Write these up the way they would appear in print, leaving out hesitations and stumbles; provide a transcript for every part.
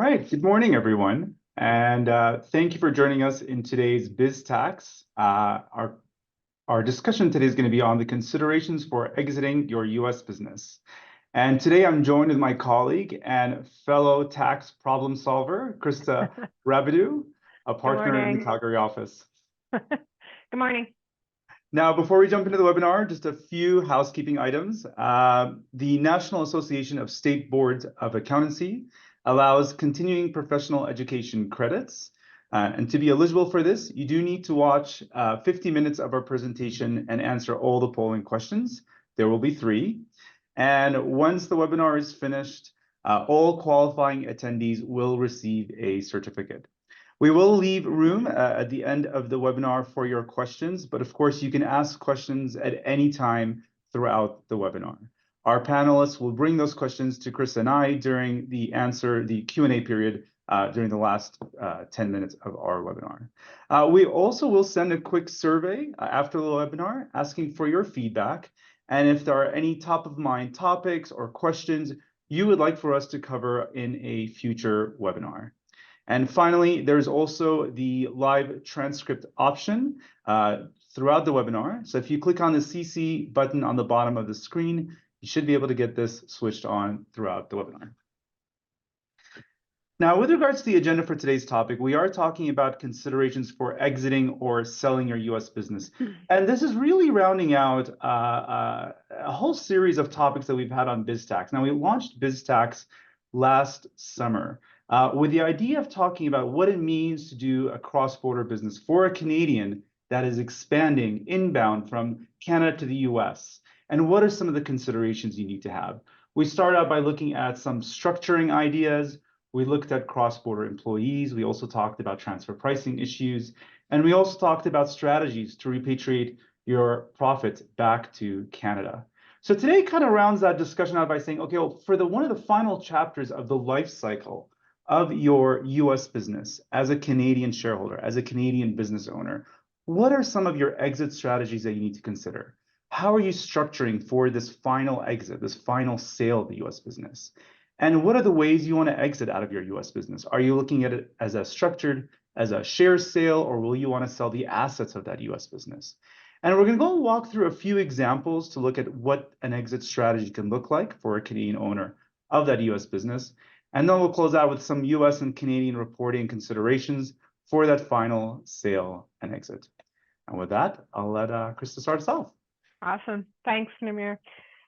right, good morning, everyone. And thank you for joining us in today's BizTax. Our discussion today is going to be on the considerations for exiting your US business. And today I'm joined with my colleague and fellow tax problem solver, Krista Rabidoux, a partner in the Calgary office. Good morning. Now, before we jump into the webinar, just a few housekeeping items. The National Association of State Boards of Accountancy allows continuing professional education credits. And to be eligible for this, you do need to watch 50 minutes of our presentation and answer all the polling questions. There will be 3. And once the webinar is finished, all qualifying attendees will receive a certificate. We will leave room at the end of the webinar for your questions, but of course you can ask questions at any time throughout the webinar. Our panelists will bring those questions to Chris and I during the Q&A period during the last 10 minutes of our webinar. We also will send a quick survey after the webinar asking for your feedback, and if there are any top of mind topics or questions you would like for us to cover in a future webinar. And finally, there's also the live transcript option throughout the webinar. So if you click on the CC button on the bottom of the screen, you should be able to get this switched on throughout the webinar. Now, with regards to the agenda for today's topic, we are talking about considerations for exiting or selling your US business. And this is really rounding out a whole series of topics that we've had on BizTax. Now, we launched BizTax last summer with the idea of talking about what it means to do a cross-border business for a Canadian that is expanding inbound from Canada to the US. And what are some of the considerations you need to have? We started out by looking at some structuring ideas. We looked at cross-border employees. We also talked about transfer pricing issues. And we also talked about strategies to repatriate your profits back to Canada. So today kind of rounds that discussion out by saying, okay, well, for one of the final chapters of the life cycle of your US business as a Canadian shareholder, as a Canadian business owner, what are some of your exit strategies that you need to consider? How are you structuring for this final exit, this final sale of the US business? And what are the ways you want to exit out of your US business? Are you looking at it as a share sale, or will you want to sell the assets of that US business? And we're going to go and walk through a few examples to look at what an exit strategy can look like for a Canadian owner of that US business. And then we'll close out with some US and Canadian reporting considerations for that final sale and exit. And with that, I'll let Krista start us off. Awesome. Thanks, Namir.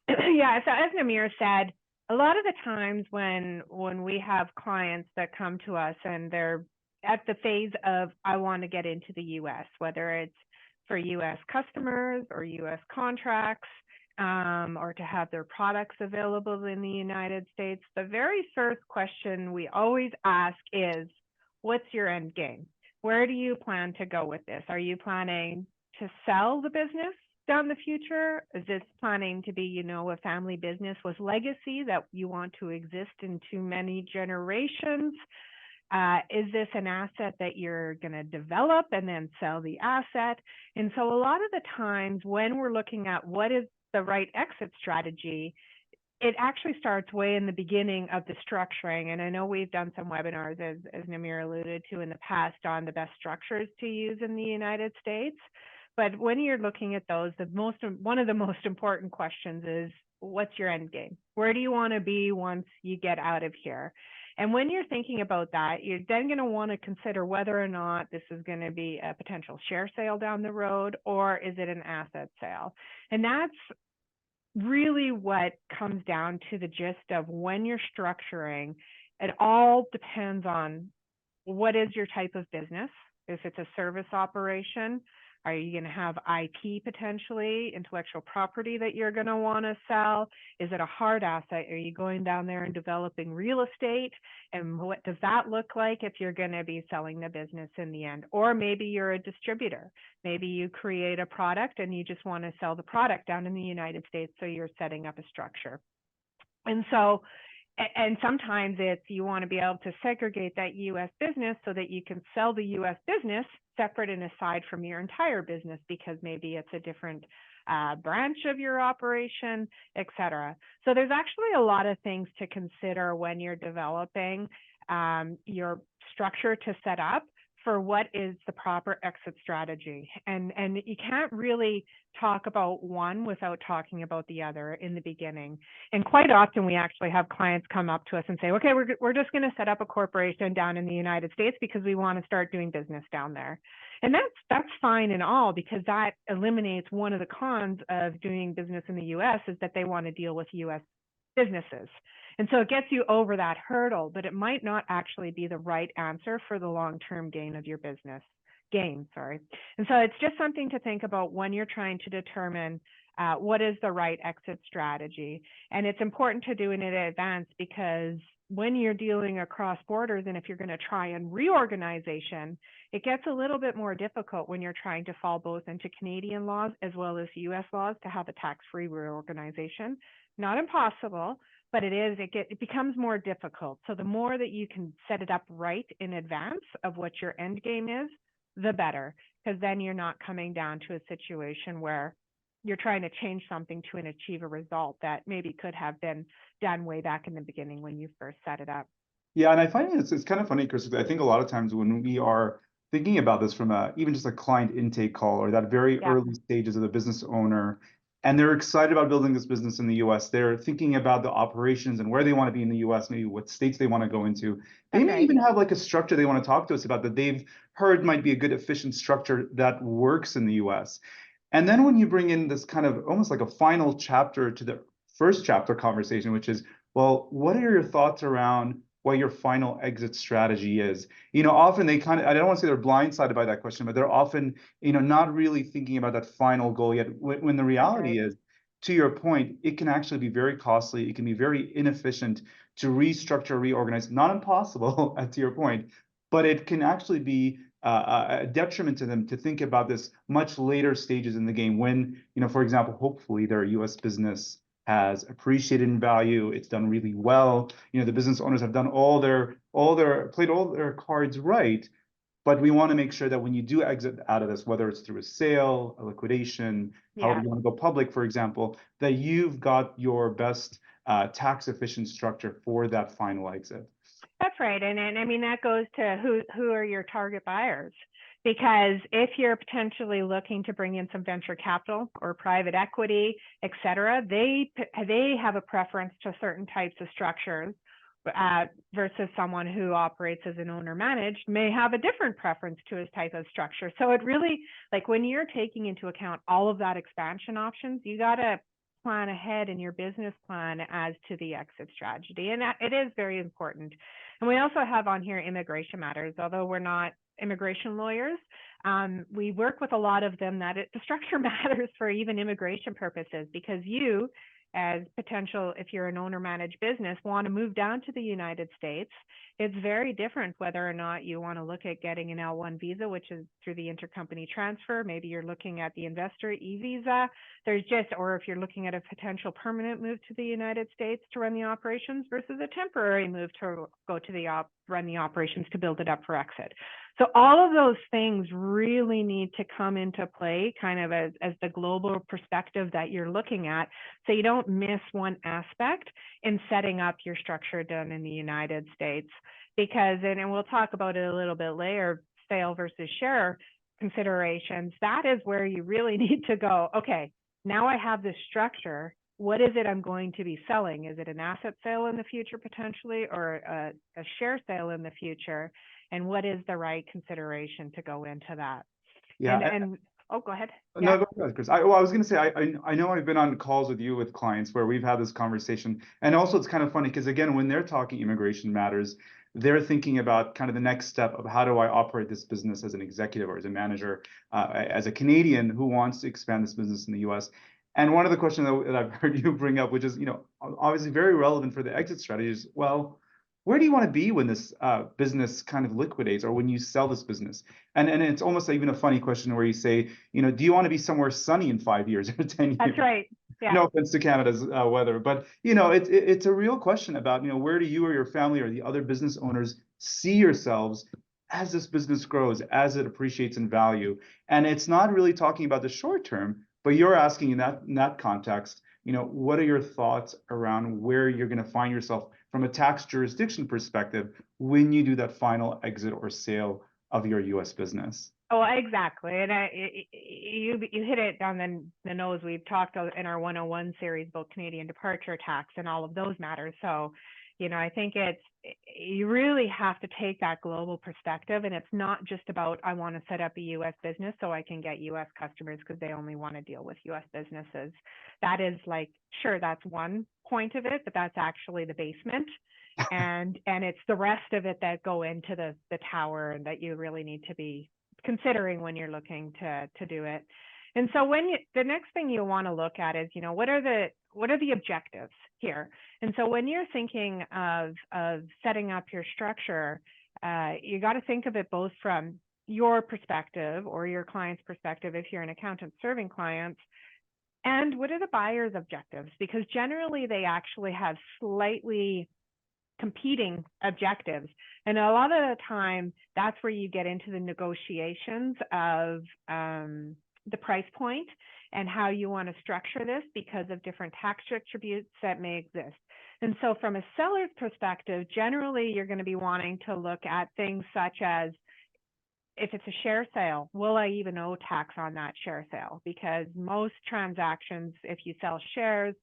Yeah, so as Namir said, a lot of the times when we have clients that come to us and they're at the phase of, I want to get into the US, whether it's for US customers or US contracts, or to have their products available in the United States, the very first question we always ask is, what's your end game? Where do you plan to go with this? Are you planning to sell the business down the future? Is this planning to be, a family business with legacy that you want to exist into many generations? Is this an asset that you're going to develop and then sell the asset? And so a lot of the times when we're looking at what is the right exit strategy, it actually starts way in the beginning of the structuring. And I know we've done some webinars, as Namir alluded to in the past, on the best structures to use in the United States. But when you're looking at those, one of the most important questions is, what's your end game? Where do you want to be once you get out of here? And when you're thinking about that, you're then going to want to consider whether or not this is going to be a potential share sale down the road, or is it an asset sale? And that's really what comes down to the gist of when you're structuring. It all depends on what is your type of business. If it's a service operation, are you going to have IP potentially, intellectual property that you're going to want to sell? Is it a hard asset? Are you going down there and developing real estate? And what does that look like if you're going to be selling the business in the end? Or maybe you're a distributor. Maybe you create a product and you just want to sell the product down in the United States, so you're setting up a structure. And so, and sometimes it's you want to be able to segregate that US business so that you can sell the US business separate and aside from your entire business, because maybe it's a different branch of your operation, etc. So there's actually a lot of things to consider when you're developing your structure to set up for what is the proper exit strategy. And you can't really talk about one without talking about the other in the beginning. And quite often we actually have clients come up to us and say, okay, we're just going to set up a corporation down in the United States because we want to start doing business down there. And that's fine and all, because that eliminates one of the cons of doing business in the US is that they want to deal with US businesses. And so it gets you over that hurdle, but it might not actually be the right answer for the long-term gain of your business. And so it's just something to think about when you're trying to determine what is the right exit strategy. And it's important to do it in advance, because when you're dealing across borders, and if you're going to try and reorganization, it gets a little bit more difficult when you're trying to fall both into Canadian laws as well as US laws to have a tax-free reorganization. Not impossible, but it becomes more difficult. So the more that you can set it up right in advance of what your end game is, the better, because then you're not coming down to a situation where you're trying to change something to achieve a result that maybe could have been done way back in the beginning when you first set it up. Yeah, and I find it's kind of funny, Krista. I think a lot of times when we are thinking about this from even just a client intake call, or that very early stages of the business owner, and they're excited about building this business in the US, they're thinking about the operations and where they want to be in the US, maybe what states they want to go into. They may even have like a structure they want to talk to us about that they've heard might be a good, efficient structure that works in the US. And then when you bring in this kind of almost like a final chapter to the first chapter conversation, which is, well, what are your thoughts around what your final exit strategy is? Often they kind of, I don't want to say they're blindsided by that question, but they're often, not really thinking about that final goal yet. When the reality is, to your point, it can actually be very costly. It can be very inefficient to restructure, reorganize. Not impossible, to your point, but it can actually be a detriment to them to think about this much later stages in the game when, for example, hopefully their US business has appreciated in value. It's done really well. The business owners have done played all their cards right. But we want to make sure that when you do exit out of this, whether it's through a sale, a liquidation, however you want to go public, for example, that you've got your best tax efficient structure for that final exit. That's right. And I mean, that goes to who are your target buyers? Because if you're potentially looking to bring in some venture capital or private equity, et cetera, they have a preference to certain types of structures versus someone who operates as an owner managed may have a different preference to his type of structure. So it really, like when you're taking into account all of that expansion options, you got to plan ahead in your business plan as to the exit strategy. And that, it is very important. And we also have on here immigration matters, although we're not immigration lawyers. We work with a lot of them that the structure matters for even immigration purposes, because you, as potential, if you're an owner managed business, want to move down to the United States, it's very different whether or not you want to look at getting an L1 visa, which is through the intercompany transfer. Maybe you're looking at the investor e-visa. Or if you're looking at a potential permanent move to the United States to run the operations versus a temporary move to go to run the operations to build it up for exit. So all of those things really need to come into play kind of as the global perspective that you're looking at, so you don't miss one aspect in setting up your structure done in the United States. Because, and we'll talk about it a little bit later, sale versus share considerations, that is where you really need to go, okay, now I have this structure. What is it I'm going to be selling? Is it an asset sale in the future potentially, or a share sale in the future? And what is the right consideration to go into that? Yeah. Oh, go ahead. No, go ahead, Chris. I was going to say, I know I've been on calls with clients where we've had this conversation. And also it's kind of funny because, again, when they're talking immigration matters, they're thinking about kind of the next step of how do I operate this business as an executive or as a manager, as a Canadian who wants to expand this business in the US. And one of the questions that I've heard you bring up, which is, obviously very relevant for the exit strategy, is, well, where do you want to be when this business kind of liquidates, or when you sell this business? And it's almost even a funny question where you say, do you want to be somewhere sunny in 5 years or 10 years? That's right. Yeah. No offense to Canada's weather, but it's a real question about where do you or your family or the other business owners see yourselves as this business grows, as it appreciates in value. And it's not really talking about the short term, But you're asking in that context, what are your thoughts around where you're going to find yourself from a tax jurisdiction perspective when you do that final exit or sale of your U.S. business? Oh, exactly. And you hit it on the nose. We've talked in our 101 series about Canadian departure tax and all of those matters. So, I think you really have to take that global perspective, and it's not just about, I want to set up a U.S. business so I can get U.S. customers because they only want to deal with U.S. businesses. That is sure, that's one point of it, but that's actually the basement. And it's the rest of it that go into the tower and that you really need to be considering when you're looking to do it. And so the next thing you want to look at is, what are the objectives here? And so when you're thinking of setting up your structure, you got to think of it both from your perspective or your client's perspective, if you're an accountant serving clients, and what are the buyer's objectives? Because generally they actually have slightly competing objectives. And a lot of the time, that's where you get into the negotiations of the price point and how you want to structure this because of different tax attributes that may exist. And so from a seller's perspective, generally, you're going to be wanting to look at things such as, if it's a share sale, will I even owe tax on that share sale? Because most transactions, if you sell shares,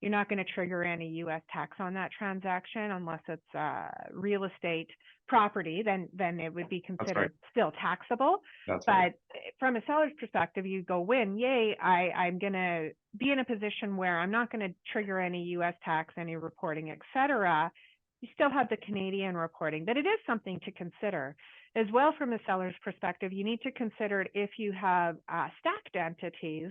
you're not going to trigger any U.S. tax on that transaction unless it's real estate property. Then it would be considered still taxable. But from a seller's perspective, you go, yay, I'm going to be in a position where I'm not going to trigger any U.S. tax, any reporting, et cetera. You still have the Canadian reporting, but it is something to consider. As well, from a seller's perspective, you need to consider if you have stacked entities.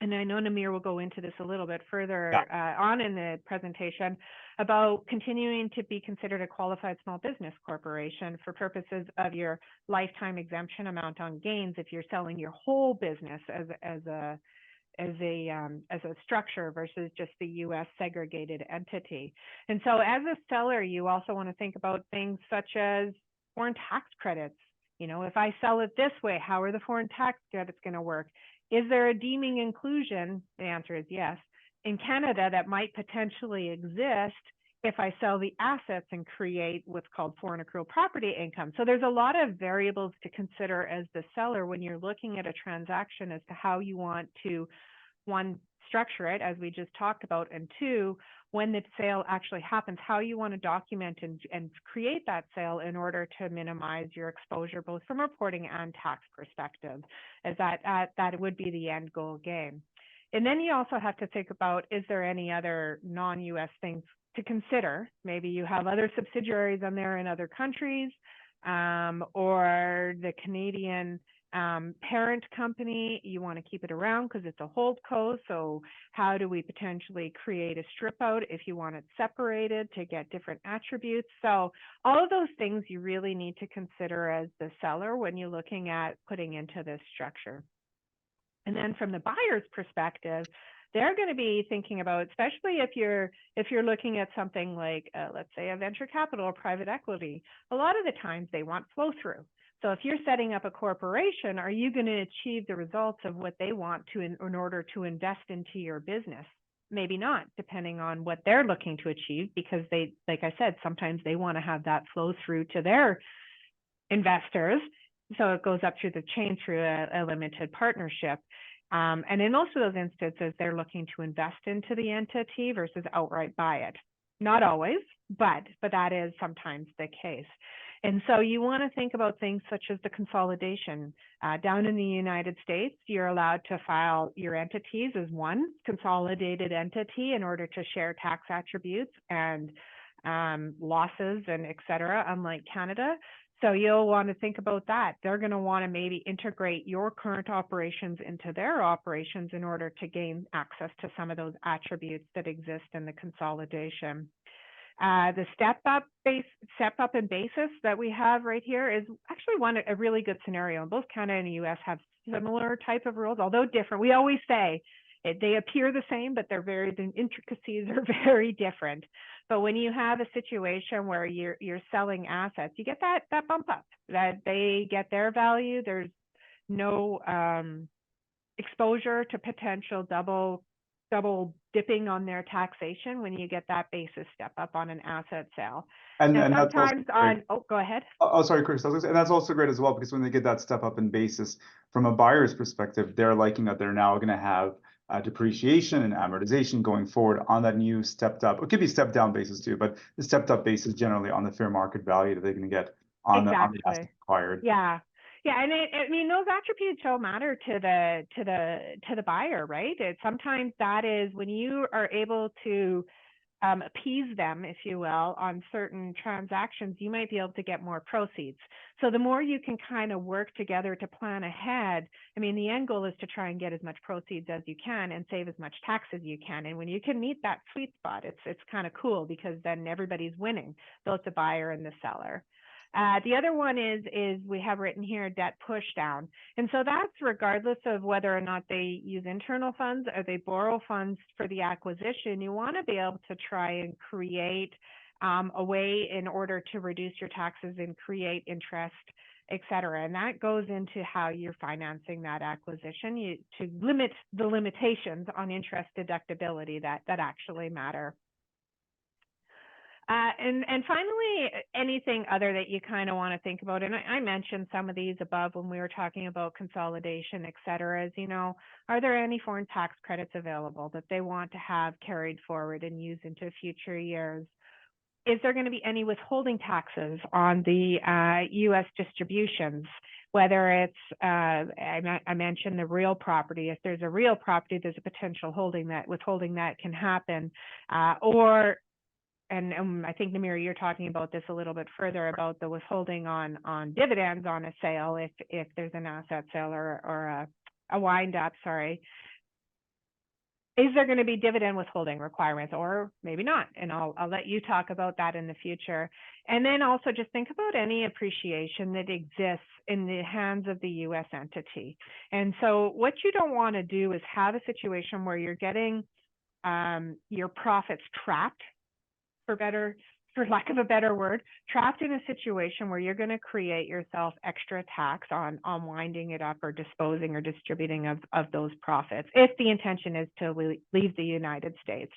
And I know Namir will go into this a little bit further on in the presentation about continuing to be considered a qualified small business corporation for purposes of your lifetime exemption amount on gains if you're selling your whole business as a structure versus just the U.S. segregated entity. And so as a seller, you also want to think about things such as foreign tax credits. If I sell it this way, how are the foreign tax credits going to work? Is there a deeming inclusion? The answer is yes. In Canada, that might potentially exist if I sell the assets and create what's called foreign accrual property income. So there's a lot of variables to consider as the seller when you're looking at a transaction as to how you want to, one, structure it, as we just talked about, and two, when the sale actually happens, how you want to document and create that sale in order to minimize your exposure, both from a reporting and tax perspective, as that would be the end goal game. And then you also have to think about, is there any other non-US things to consider? Maybe you have other subsidiaries on there in other countries, or the Canadian parent company, you want to keep it around because it's a holdco. So how do we potentially create a strip out if you want it separated to get different attributes? So all of those things you really need to consider as the seller when you're looking at putting into this structure. And then from the buyer's perspective, they're going to be thinking about, especially if you're looking at something like, let's say, a venture capital or private equity, a lot of the times they want flow through. So if you're setting up a corporation, are you going to achieve the results of what they want to in order to invest into your business? Maybe not, depending on what they're looking to achieve, because they, like I said, sometimes they want to have that flow through to their investors. So it goes up through the chain through a limited partnership. And in most of those instances, they're looking to invest into the entity versus outright buy it. Not always, but that is sometimes the case. And so you want to think about things such as the consolidation. Down in the United States, you're allowed to file your entities as one consolidated entity in order to share tax attributes and losses and et cetera, unlike Canada. So you'll want to think about that. They're going to want to maybe integrate your current operations into their operations in order to gain access to some of those attributes that exist in the consolidation. The step up and basis that we have right here is actually a really good scenario. Both Canada and the US have similar type of rules, although different. We always say they appear the same, but the intricacies are very different. But when you have a situation where you're selling assets, you get that bump up, that they get their value. There's no exposure to potential double dipping on their taxation when you get that basis step up on an asset sale. And Now, that's also sometimes great. go ahead. Oh, sorry, Chris. And that's also great as well, because when they get that step up in basis from a buyer's perspective, they're liking that they're now going to have depreciation and amortization going forward on that new stepped up. It could be stepped down basis too, but the stepped up basis generally on the fair market value that they're going to get on the asset acquired. Yeah. Yeah, and I mean, those attributes all matter to the buyer, right? Sometimes that is when you are able to appease them, if you will, on certain transactions, you might be able to get more proceeds. So the more you can kind of work together to plan ahead, I mean, the end goal is to try and get as much proceeds as you can and save as much tax as you can. And when you can meet that sweet spot, it's kind of cool, because then everybody's winning, both the buyer and the seller. The other one is we have written here debt push down. And so that's regardless of whether or not they use internal funds or they borrow funds for the acquisition. You want to be able to try and create a way in order to reduce your taxes and create interest, et cetera. And that goes into how you're financing that acquisition to limit the limitations on interest deductibility that actually matter. And finally, anything other that you kind of want to think about, and I mentioned some of these above when we were talking about consolidation, et cetera, is, are there any foreign tax credits available that they want to have carried forward and used into future years? Is there going to be any withholding taxes on the U.S. distributions? Whether it's, I mentioned the real property. If there's a real property, there's a potential withholding that can happen, and I think, Namir, you're talking about this a little bit further about the withholding on dividends on a sale if there's an asset sale or a wind up, sorry. Is there going to be dividend withholding requirements, or maybe not? And I'll let you talk about that in the future. And then also just think about any appreciation that exists in the hands of the U.S. entity. And so what you don't want to do is have a situation where you're getting your profits trapped, for lack of a better word, trapped in a situation where you're going to create yourself extra tax on winding it up or disposing or distributing of those profits, if the intention is to leave the United States.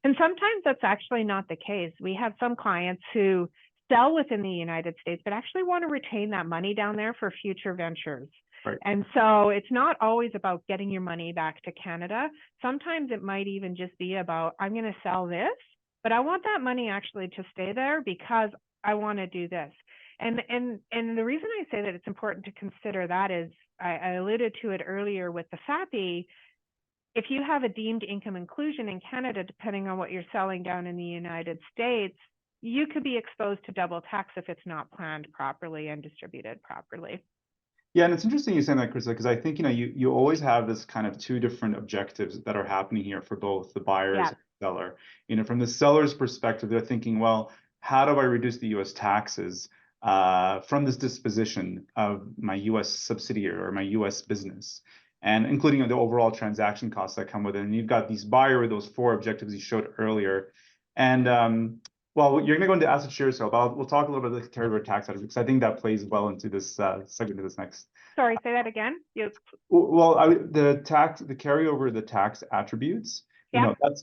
And sometimes that's actually not the case. We have some clients who sell within the United States, but actually want to retain that money down there for future ventures. Right. And so it's not always about getting your money back to Canada. Sometimes it might even just be about, I'm going to sell this, but I want that money actually to stay there because I want to do this. And the reason I say that it's important to consider that is, I alluded to it earlier with the FAPI. If you have a deemed income inclusion in Canada, depending on what you're selling down in the United States, you could be exposed to double tax if it's not planned properly and distributed properly. Yeah, and it's interesting you saying that, Krista, because I think you always have this kind of two different objectives that are happening here for both the buyers and the seller. From the seller's perspective, they're thinking, well, how do I reduce the U.S. taxes from this disposition of my U.S. subsidiary or my U.S. business, and including the overall transaction costs that come with it. And you've got these buyer with those four objectives you showed earlier, and well, you're going to go into asset share sale, but we'll talk a little bit about the carryover tax attributes, because I think that plays well into this segment of this next. Sorry, say that again. Well, the carryover, the tax attributes.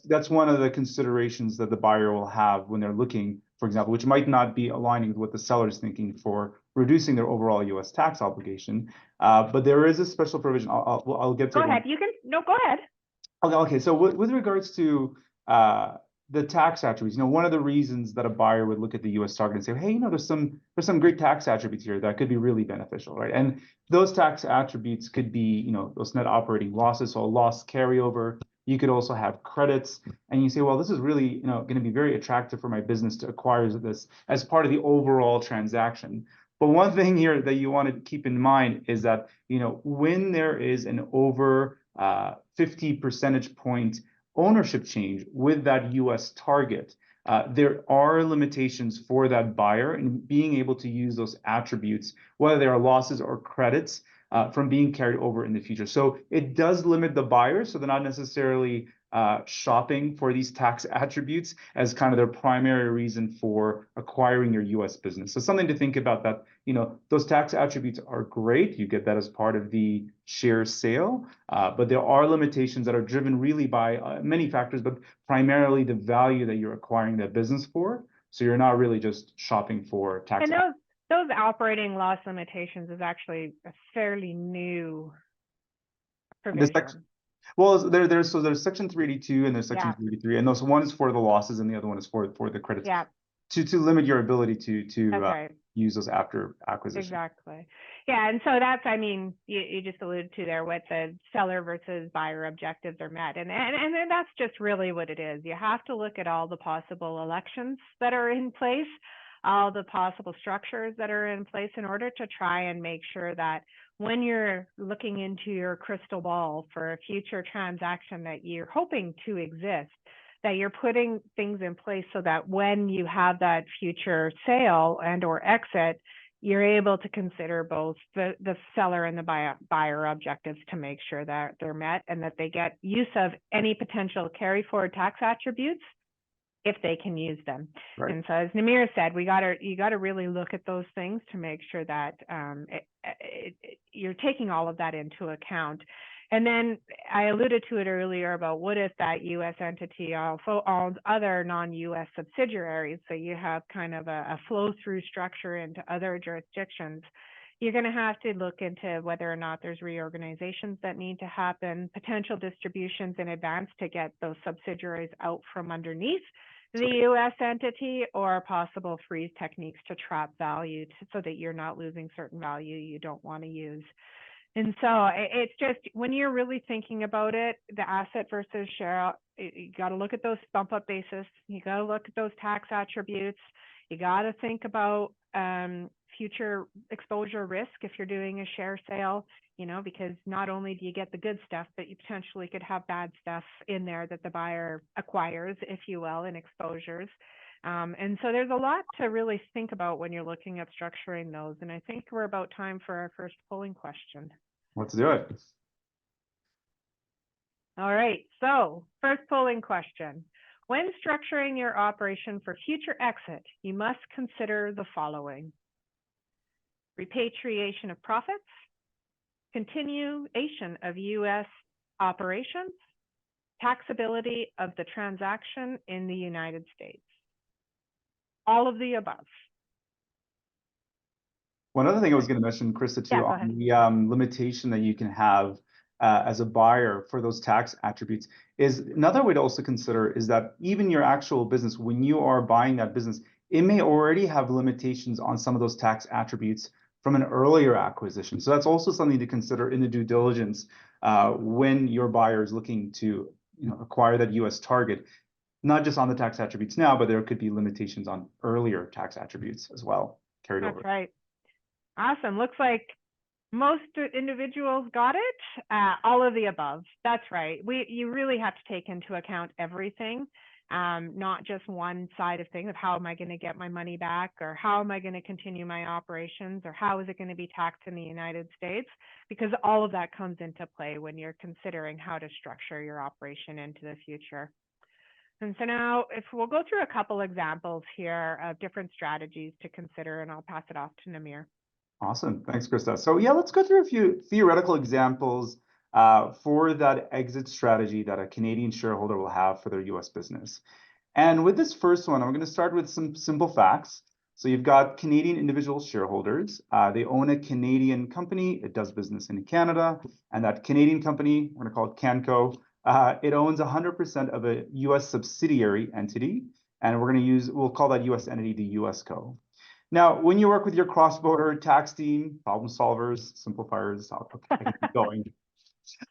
That's one of the considerations that the buyer will have when they're looking, for example, which might not be aligning with what the seller's thinking for reducing their overall U.S. tax obligation. But there is a special provision. I'll get to. Go ahead. Go ahead. Okay. So with regards to the tax attributes, one of the reasons that a buyer would look at the U.S. target and say, hey, there's some great tax attributes here that could be really beneficial, right? And those tax attributes could be, those net operating losses, so a loss carryover. You could also have credits, and you say, well, this is really, going to be very attractive for my business to acquire this as part of the overall transaction. But one thing here that you want to keep in mind is that, when there is an over 50 percentage point ownership change with that U.S. target, there are limitations for that buyer in being able to use those attributes, whether they are losses or credits, from being carried over in the future. So it does limit the buyer, so they're not necessarily shopping for these tax attributes as kind of their primary reason for acquiring your US business. So something to think about, that, those tax attributes are great. You get that as part of the share sale, but there are limitations that are driven really by many factors, but primarily the value that you're acquiring that business for. So you're not really just shopping for tax. And those operating loss limitations is actually a fairly new provision. Well, there's Section 382 and there's Section Yeah. 383, and those, one is for the losses and the other one is for the credits. Yeah. To limit your ability to That's right. use those after acquisition. Exactly. Yeah, and so that's, I mean, you just alluded to there what the seller versus buyer objectives are met, and then that's just really what it is. You have to look at all the possible elections that are in place, all the possible structures that are in place in order to try and make sure that when you're looking into your crystal ball for a future transaction that you're hoping to exist, that you're putting things in place so that when you have that future sale and or exit, you're able to consider both the seller and the buyer objectives to make sure that they're met and that they get use of any potential carry forward tax attributes if they can use them. Right. And so as Namir said, you got to really look at those things to make sure that you're taking all of that into account. And then I alluded to it earlier about what if that U.S. entity also owns other non-U.S. subsidiaries, so you have kind of a flow-through structure into other jurisdictions. You're going to have to look into whether or not there's reorganizations that need to happen, potential distributions in advance to get those subsidiaries out from underneath the U.S. entity, or possible freeze techniques to trap value so that you're not losing certain value you don't want to use. And so it's just, when you're really thinking about it, the asset versus share, you got to look at those bump up basis. You got to look at those tax attributes. You got to think about future exposure risk if you're doing a share sale, because not only do you get the good stuff, but you potentially could have bad stuff in there that the buyer acquires, if you will, in exposures. And so there's a lot to really think about when you're looking at structuring those. And I think we're about time for our first polling question. Let's do it. All right, so first polling question. When structuring your operation for future exit, you must consider the following: repatriation of profits, continuation of U.S. operations, taxability of the transaction in the United States. All of the above. One other thing I was going to mention, Krista, too, on the limitation that you can have as a buyer for those tax attributes, is another way to also consider is that even your actual business, when you are buying that business, it may already have limitations on some of those tax attributes from an earlier acquisition. So that's also something to consider in the due diligence when your buyer is looking to acquire that U.S. target, not just on the tax attributes now, but there could be limitations on earlier tax attributes as well carried over. That's right. Awesome. Looks like most individuals got it. All of the above. That's right. You really have to take into account everything, not just one side of things of how am I going to get my money back, or how am I going to continue my operations, or how is it going to be taxed in the United States, because all of that comes into play when you're considering how to structure your operation into the future. And so now, if we'll go through a couple examples here of different strategies to consider, and I'll pass it off to Namir. Awesome. Thanks, Krista. So yeah, let's go through a few theoretical examples for that exit strategy that a Canadian shareholder will have for their US business. And with this first one, I'm going to start with some simple facts. So you've got Canadian individual shareholders. They own a Canadian company. It does business in Canada. And that Canadian company, we're going to call it Canco, it owns 100% of a US subsidiary entity. And we'll call that US entity the USCo. Now, when you work with your cross-border tax team, problem solvers, simplifiers, I'll keep going.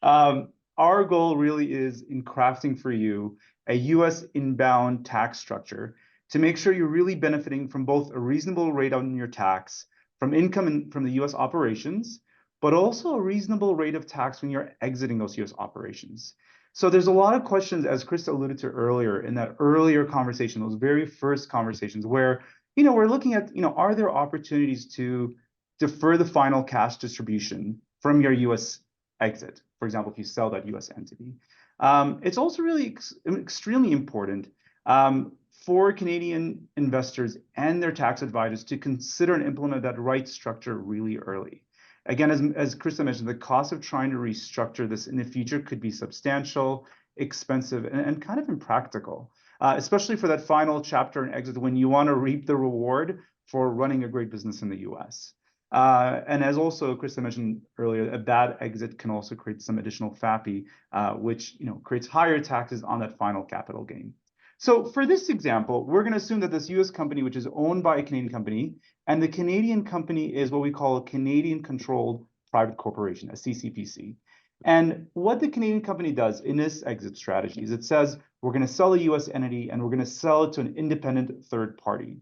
Our goal really is in crafting for you a US inbound tax structure to make sure you're really benefiting from both a reasonable rate on your tax from income from the US operations, but also a reasonable rate of tax when you're exiting those US operations. So there's a lot of questions, as Krista alluded to earlier, in that earlier conversation, those very first conversations where we're looking at, are there opportunities to defer the final cash distribution from your US exit? For example, if you sell that US entity. It's also really extremely important for Canadian investors and their tax advisors to consider and implement that right structure really early. Again, as Krista mentioned, the cost of trying to restructure this in the future could be substantial, expensive, and kind of impractical, especially for that final chapter and exit when you want to reap the reward for running a great business in the US. And as also Krista mentioned earlier, a bad exit can also create some additional FAPI, which creates higher taxes on that final capital gain. So for this example, we're going to assume that this US company, which is owned by a Canadian company, and the Canadian company is what we call a Canadian controlled private corporation, a CCPC. And what the Canadian company does in this exit strategy is it says, we're going to sell a US entity and we're going to sell it to an independent third party.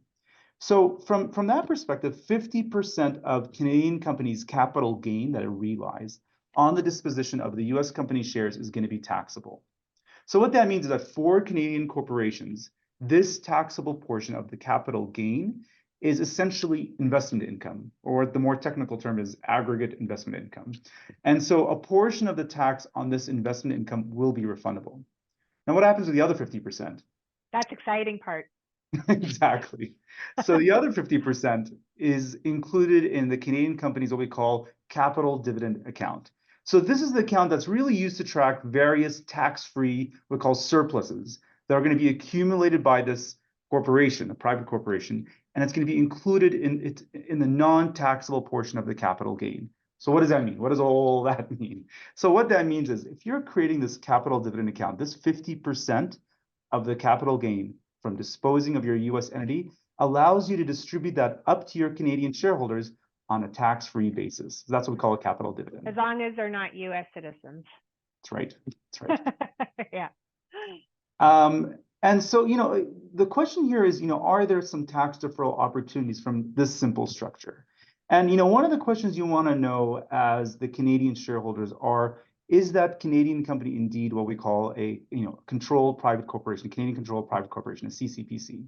So from that perspective, 50% of Canadian companies' capital gain that it realized on the disposition of the US company shares is going to be taxable. So what that means is that for Canadian corporations, this taxable portion of the capital gain is essentially investment income, or the more technical term is aggregate investment income. And so a portion of the tax on this investment income will be refundable. Now, what happens with the other 50%? That's exciting part. Exactly. So the other 50% is included in the Canadian company's what we call capital dividend account. So this is the account that's really used to track various tax-free, what we call surpluses that are going to be accumulated by this corporation, a private corporation, and it's going to be included in the non-taxable portion of the capital gain. So what does that mean? What does all that mean? So what that means is if you're creating this capital dividend account, this 50% of the capital gain from disposing of your US entity allows you to distribute that up to your Canadian shareholders on a tax-free basis. That's what we call a capital dividend. As long as they're not US citizens. That's right. That's right. Yeah. And so, the question here is, are there some tax deferral opportunities from this simple structure? And, one of the questions you want to know as the Canadian shareholders is that Canadian company indeed what we call a, controlled private corporation, Canadian controlled private corporation, a CCPC?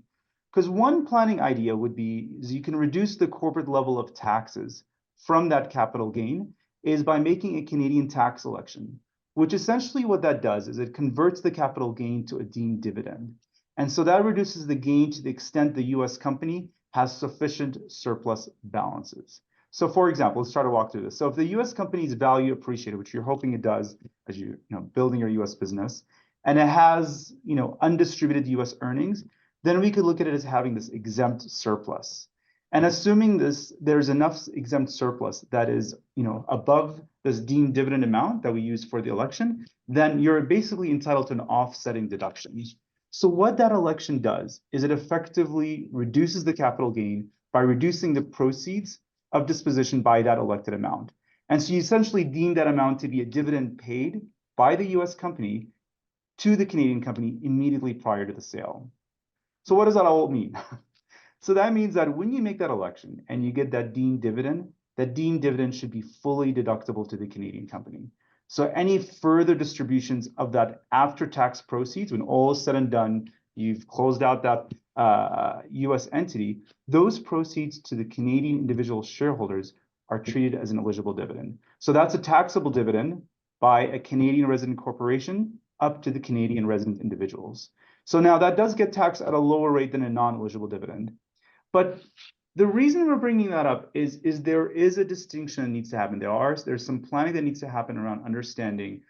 Because one planning idea would be is you can reduce the corporate level of taxes from that capital gain is by making a Canadian tax election, which essentially what that does is it converts the capital gain to a deemed dividend. And so that reduces the gain to the extent the US company has sufficient surplus balances. So for example, let's try to walk through this. So if the US company's value appreciated, which you're hoping it does as building your US business, and it has, undistributed US earnings, then we could look at it as having this exempt surplus. And assuming there's enough exempt surplus that is, above this deemed dividend amount that we use for the election, then you're basically entitled to an offsetting deduction. So what that election does is it effectively reduces the capital gain by reducing the proceeds of disposition by that elected amount. And so you essentially deem that amount to be a dividend paid by the US company to the Canadian company immediately prior to the sale. So what does that all mean? So that means that when you make that election and you get that deemed dividend should be fully deductible to the Canadian company. So any further distributions of that after-tax proceeds, when all is said and done, you've closed out that US entity, those proceeds to the Canadian individual shareholders are treated as an eligible dividend. So that's a taxable dividend by a Canadian resident corporation up to the Canadian resident individuals. So now that does get taxed at a lower rate than a non-eligible dividend. But the reason we're bringing that up is there is a distinction that needs to happen. There's some planning that needs to happen around understanding,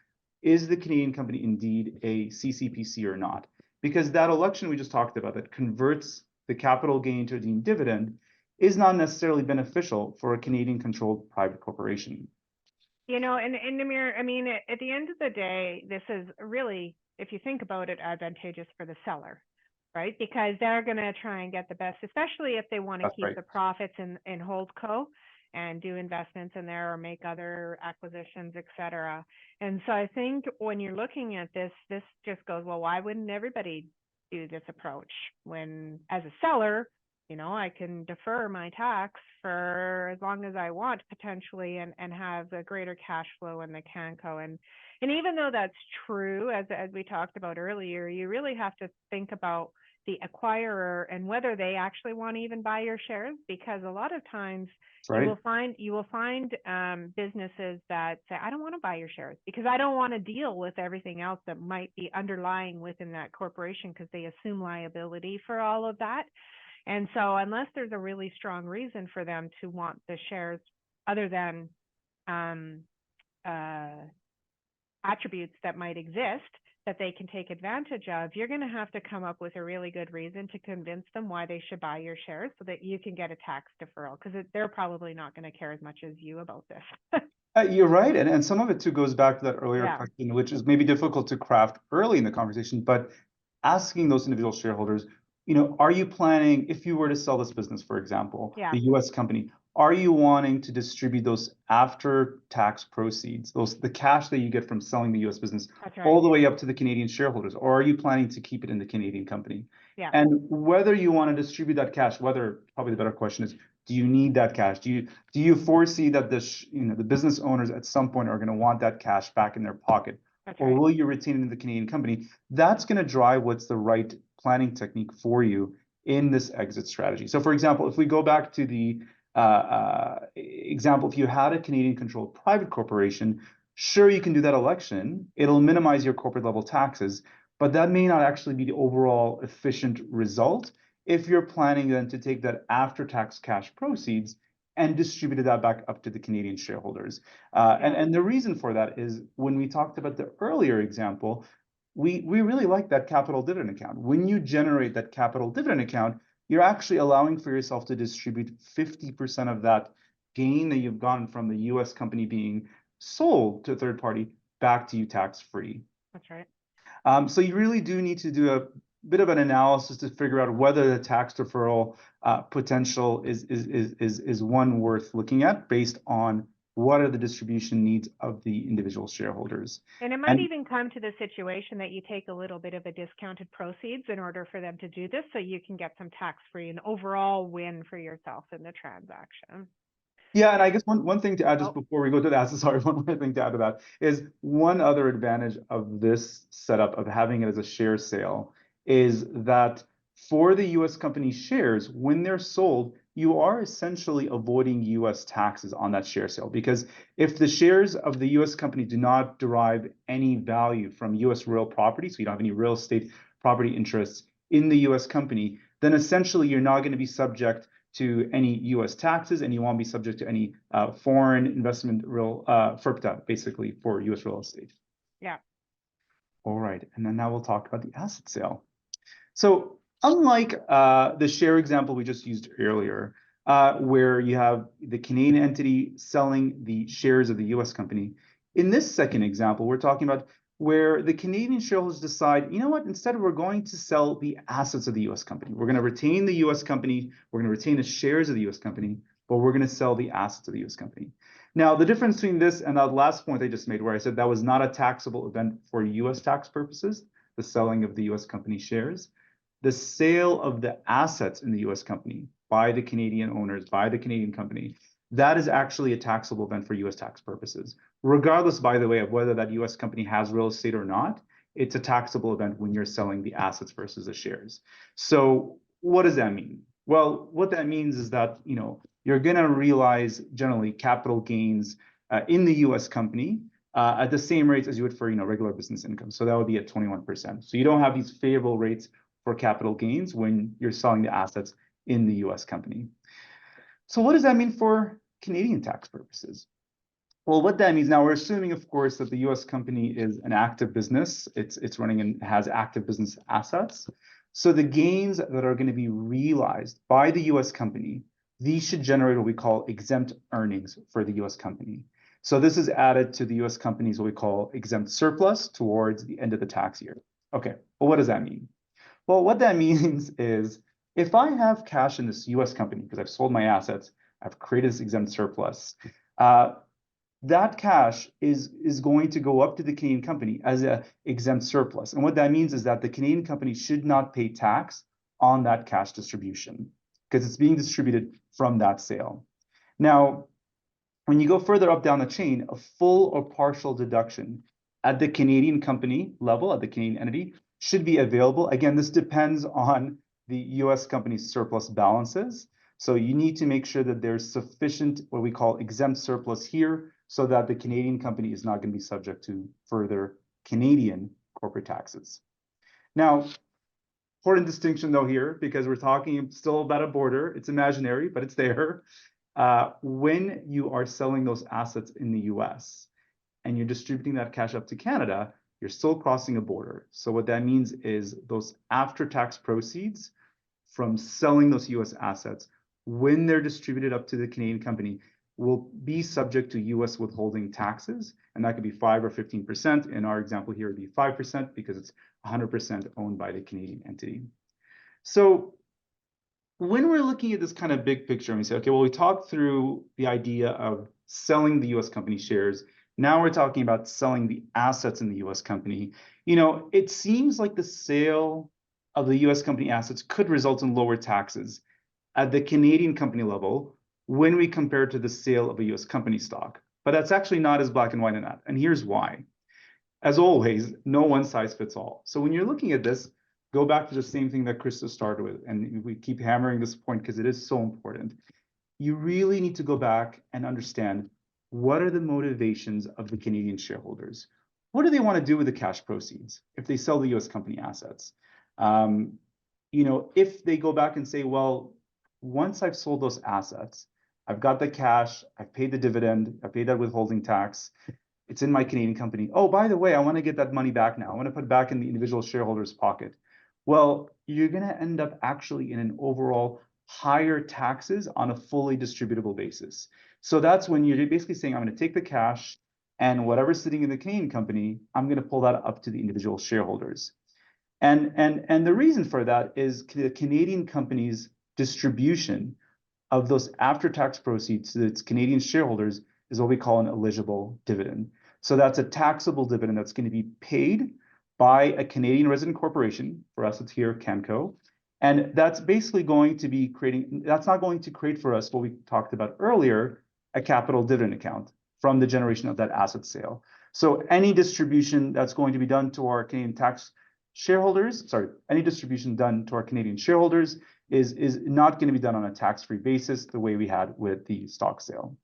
is the Canadian company indeed a CCPC or not? Because that election we just talked about that converts the capital gain to a deemed dividend is not necessarily beneficial for a Canadian controlled private corporation. And Namir, I mean, at the end of the day, this is really, if you think about it, advantageous for the seller, right? Because they're going to try and get the best, especially if they want to keep the profits in holdco and do investments in there or make other acquisitions, et cetera. And so I think when you're looking at this just goes, well, why wouldn't everybody do this approach? When as a seller, I can defer my tax for as long as I want potentially and have a greater cash flow in the Canco. And even though that's true, as we talked about earlier, you really have to think about the acquirer and whether they actually want to even buy your shares, because a lot of times Right. you will find businesses that say, I don't want to buy your shares because I don't want to deal with everything else that might be underlying within that corporation, because they assume liability for all of that. And so unless there's a really strong reason for them to want the shares other than attributes that might exist that they can take advantage of, you're going to have to come up with a really good reason to convince them why they should buy your shares so that you can get a tax deferral, because they're probably not going to care as much as you about this. You're right. And some of it too goes back to that earlier Yeah. question, which is maybe difficult to craft early in the conversation, but asking those individual shareholders, are you planning, if you were to sell this business, for example, Yeah. the US company, are you wanting to distribute those after tax proceeds, the cash that you get from selling the US business, That's right. all the way up to the Canadian shareholders, or are you planning to keep it in the Canadian company? Yeah. And whether you want to distribute that cash, probably the better question is, do you need that cash? Do you foresee that the business owners at some point are going to want that cash back in their pocket? That's Or right. will you retain it in the Canadian company? That's going to drive what's the right planning technique for you in this exit strategy. So for example, if we go back to the example, if you had a Canadian controlled private corporation, sure, you can do that election. It'll minimize your corporate level taxes, but that may not actually be the overall efficient result if you're planning then to take that after-tax cash proceeds and distribute that back up to the Canadian shareholders. And the reason for that is when we talked about the earlier example, we really like that capital dividend account. When you generate that capital dividend account, you're actually allowing for yourself to distribute 50% of that gain that you've gotten from the US company being sold to a third party back to you tax-free. That's right. So you really do need to do a bit of an analysis to figure out whether the tax deferral potential is one worth looking at based on what are the distribution needs of the individual shareholders. And it might even come to the situation that you take a little bit of a discounted proceeds in order for them to do this, so you can get some tax-free and overall win for yourself in the transaction. Yeah, and I guess one thing to add just before we go to that, sorry, one more thing to add to that is one other advantage of this setup of having it as a share sale is that for the US company shares, when they're sold, you are essentially avoiding US taxes on that share sale, because if the shares of the US company do not derive any value from US real property, so you don't have any real estate property interests in the US company, then essentially you're not going to be subject to any US taxes, and you won't be subject to any foreign investment FIRPTA, basically, for US real estate. Yeah. All right, and then now we'll talk about the asset sale. So unlike the share example we just used earlier, where you have the Canadian entity selling the shares of the US company, in this second example, we're talking about where the Canadian shareholders decide, you know what, instead we're going to sell the assets of the US company. We're going to retain the US company, we're going to retain the shares of the US company, but we're going to sell the assets of the US company. Now, the difference between this and that last point I just made, where I said that was not a taxable event for US tax purposes, the selling of the US company shares, the sale of the assets in the US company by the Canadian owners, by the Canadian company, that is actually a taxable event for US tax purposes. Regardless, by the way, of whether that US company has real estate or not, it's a taxable event when you're selling the assets versus the shares. So what does that mean? Well, what that means is that, you're going to realize generally capital gains in the US company at the same rates as you would for, regular business income. So that would be at 21%. So you don't have these favorable rates for capital gains when you're selling the assets in the US company. So what does that mean for Canadian tax purposes? Well, what that means now, we're assuming, of course, that the US company is an active business. It's running and has active business assets. So the gains that are going to be realized by the US company, these should generate what we call exempt earnings for the US company. So this is added to the US company's what we call exempt surplus towards the end of the tax year. Okay, well, what does that mean? Well, what that means is if I have cash in this US company, because I've sold my assets, I've created this exempt surplus, that cash is going to go up to the Canadian company as an exempt surplus. And what that means is that the Canadian company should not pay tax on that cash distribution because it's being distributed from that sale. Now, when you go further up down the chain, a full or partial deduction at the Canadian company level, at the Canadian entity, should be available. Again, this depends on the US company's surplus balances. So you need to make sure that there's sufficient, what we call exempt surplus here, so that the Canadian company is not going to be subject to further Canadian corporate taxes. Now, important distinction though here, because we're talking still about a border. It's imaginary, but it's there. When you are selling those assets in the US and you're distributing that cash up to Canada, you're still crossing a border. So what that means is those after-tax proceeds from selling those US assets, when they're distributed up to the Canadian company, will be subject to US withholding taxes. And that could be 5 or 15%. In our example here, it'd be 5% because it's 100% owned by the Canadian entity. So when we're looking at this kind of big picture and we say, okay, well, we talked through the idea of selling the US company shares. Now we're talking about selling the assets in the US company. You know, it seems like the sale of the US company assets could result in lower taxes at the Canadian company level when we compare it to the sale of a US company stock. But that's actually not as black and white in that. And here's why. As always, no one size fits all. So when you're looking at this, go back to the same thing that Krista started with. And we keep hammering this point because it is so important. You really need to go back and understand, what are the motivations of the Canadian shareholders? What do they want to do with the cash proceeds if they sell the US company assets? You know, if they go back and say, well, once I've sold those assets, I've got the cash, I've paid the dividend, I paid that withholding tax, it's in my Canadian company. Oh, by the way, I want to get that money back now. I want to put it back in the individual shareholder's pocket. Well, you're going to end up actually in an overall higher taxes on a fully distributable basis. So that's when you're basically saying, I'm going to take the cash and whatever's sitting in the Canadian company, I'm going to pull that up to the individual shareholders. And the reason for that is the Canadian company's distribution of those after-tax proceeds to its Canadian shareholders is what we call an eligible dividend. So that's a taxable dividend that's going to be paid by a Canadian resident corporation. For us, it's here, Canco. And that's basically going to be creating, that's not going to create for us what we talked about earlier, a capital dividend account from the generation of that asset sale. So any distribution that's going to be done to our Canadian tax shareholders, any distribution done to our Canadian shareholders is not going to be done on a tax-free basis the way we had with the stock sale.